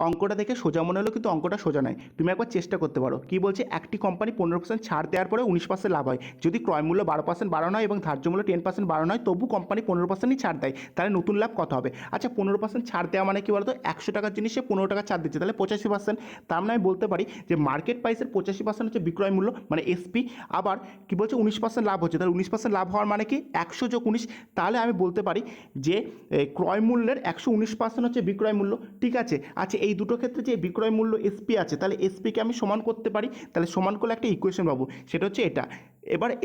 অঙ্কটা দেখে সোজা মনে হলো, কিন্তু অঙ্কটা সোজা নয়। তুমি একবার চেষ্টা করতে পারো। কি বলছে, একটি কোম্পানি 15% ছাড় দেওয়ার পরে 19% লাভ হয়। যদি ক্রয় মূল্য 12% বাড়ানো হয় এবং ধার্য মূল্য 10% বাড়ানো হয়, তবু কোম্পানি 15%ই ছাড় দেয়, তাহলে নতুন লাভ কত হবে? আচ্ছা, 15% ছাড় দেওয়া মানে কি বলতো, 100 টাকার জিনিসে 15 টাকা ছাড় দিচ্ছে, তাহলে 85%। তার মানে আমি বলতে পারি যে মার্কেট প্রাইসের 85% হচ্ছে বিক্রয় মূল্য, মানে এসপি। আবার কি বলছে, 19% লাভ হচ্ছে, তাহলে 19% লাভ হওয়ার মানে কি 100 যোগ 19, তাহলে আমি বলতে পারি যে ক্রয় মূল্যের 119% হচ্ছে বিক্রয় মূল্য। ঠিক আছে। আচ্ছা, এই দুটো ক্ষেত্রে যে বিক্রয় মূল্য এসপি আছে, তাহলে এসপিকে আমি সমান করতে পারি, তাহলে সমান করলে একটা ইকুয়েশন পাবো, সেটা হচ্ছে এটা।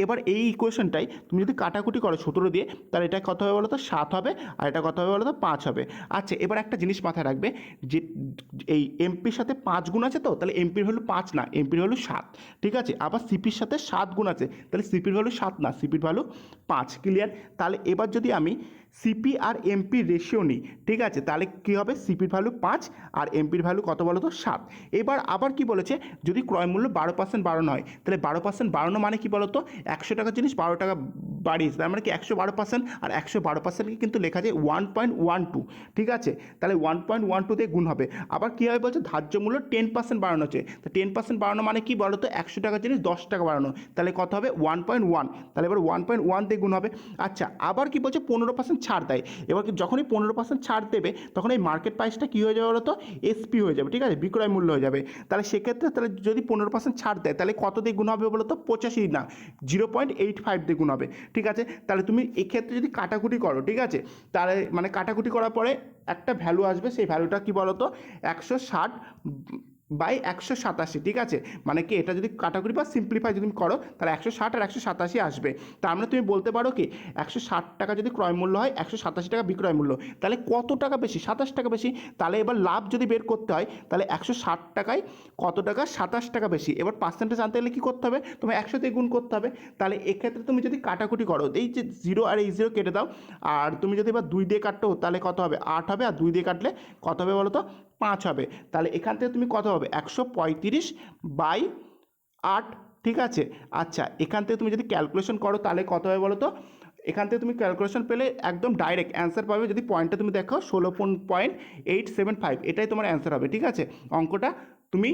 এবার এই ইকুয়েশনটাই তুমি যদি কাটাকুটি করো 17 দিয়ে, তাহলে এটা কত হবে বলো তো, 7 হবে, আর এটা কত হবে বলো তো, 5 হবে। আচ্ছা, এবার একটা জিনিস মাথায় রাখবে যে এই এমপির সাথে 5 গুণ আছে, তো তাহলে এমপির ভ্যালু 5 না, এমপির ভ্যালু 7। ঠিক আছে। আবার সিপির সাথে 7 গুণ আছে, তাহলে সিপির ভ্যালু 7 না, সিপির ভ্যালু 5। ক্লিয়ার? তাহলে এবার যদি আমি সিপি আর এমপির রেশিও নিই, ঠিক আছে, তাহলে কী হবে, সিপির ভ্যালু 5 আর এমপির ভ্যালু কত বলো তো, 7। এবার আবার কি বলেছে, যদি ক্রয় মূল্য 12% বাড়ানো হয়, তাহলে 12% বাড়ানো মানে কি বলো তো, 100 টাকার জিনিস 12 টাকা বাড়িয়েছে, তার মানে কি 112%, আর 112%কে কিন্তু লেখা যায় 1.12। ঠিক আছে। তাহলে 1.12 দিয়ে গুণ হবে। আবার কী হবে বলছে, ধার্য মূল্য 10% বাড়ানো হচ্ছে, তো 10% বাড়ানো মানে কি বলো তো, 100 টাকার জিনিস 10 টাকা বাড়ানো, তাহলে কত হবে, 1.1। তাহলে এবার 1.1 দিয়ে গুণ হবে। আচ্ছা, আবার কি বলছে, 15% ছাড় দেয়। এবার যখনই 15% ছাড় দেবে, তখন এই মার্কেট প্রাইসটা কী হয়ে যাবে বলো তো, এসপি হয়ে যাবে। ঠিক আছে, বিক্রয় মূল্য হয়ে যাবে। তাহলে সেক্ষেত্রে তাহলে যদি 15% ছাড় দেয়, তাহলে কত দিয়ে গুণ হবে বলো তো, 85 না, 0.85 দিয়ে গুণ হবে। ঠিক আছে। তাহলে তুমি এক্ষেত্রে যদি কাটাকুটি করো, ঠিক আছে, তাহলে মানে কাটাকুটি করার পরে একটা ভ্যালু আসবে, সেই ভ্যালুটা কি বলো তো, 160 বাই 187। ঠিক আছে। মানে কি, এটা যদি কাটাকুটি বা সিম্পলিফাই যদি করো, তাহলে 160 আর 187 আসবে। তার মানে তুমি বলতে পারো কি, 160 টাকা যদি ক্রয় মূল্য হয়, 187 টাকা বিক্রয় মূল্য, তাহলে কত টাকা বেশি, 27 টাকা বেশি। তাহলে এবার লাভ যদি বের করতে হয়, তাহলে 160 টাকায় কত টাকা, 27 টাকা বেশি। এবার পার্সেন্টেজ আনতে গেলে কী করতে হবে, তোমার 100 দিয়ে গুণ করতে হবে। তাহলে এক্ষেত্রে তুমি যদি কাটাকুটি করো, এই যে 0 আর এই 0 কেটে দাও, আর তুমি যদি এবার 2 দিয়ে কাটো, তাহলে কত হবে, 8 হবে, আর 2 দিয়ে কাটলে কত হবে বলো তো, 5 হবে। তাহলে এখান থেকে তুমি কত হবে, 135 বাই 8। ঠিক আছে। আচ্ছা, এখান থেকে তুমি যদি ক্যালকুলেশন করো, তাহলে কত হবে বলো তো, এখান থেকে তুমি ক্যালকুলেশন পেলে একদম ডাইরেক্ট অ্যান্সার পাবে। যদি পয়েন্টটা তুমি দেখো, 16.875, এটাই তোমার অ্যান্সার হবে। ঠিক আছে। অঙ্কটা তুমি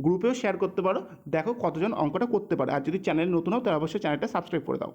গ্রুপেও শেয়ার করতে পারো, দেখো কতজন অঙ্কটা করতে পারে। আর যদি চ্যানেলে নতুন হও, তাহলে অবশ্যই চ্যানেলটা সাবস্ক্রাইব করে দাও।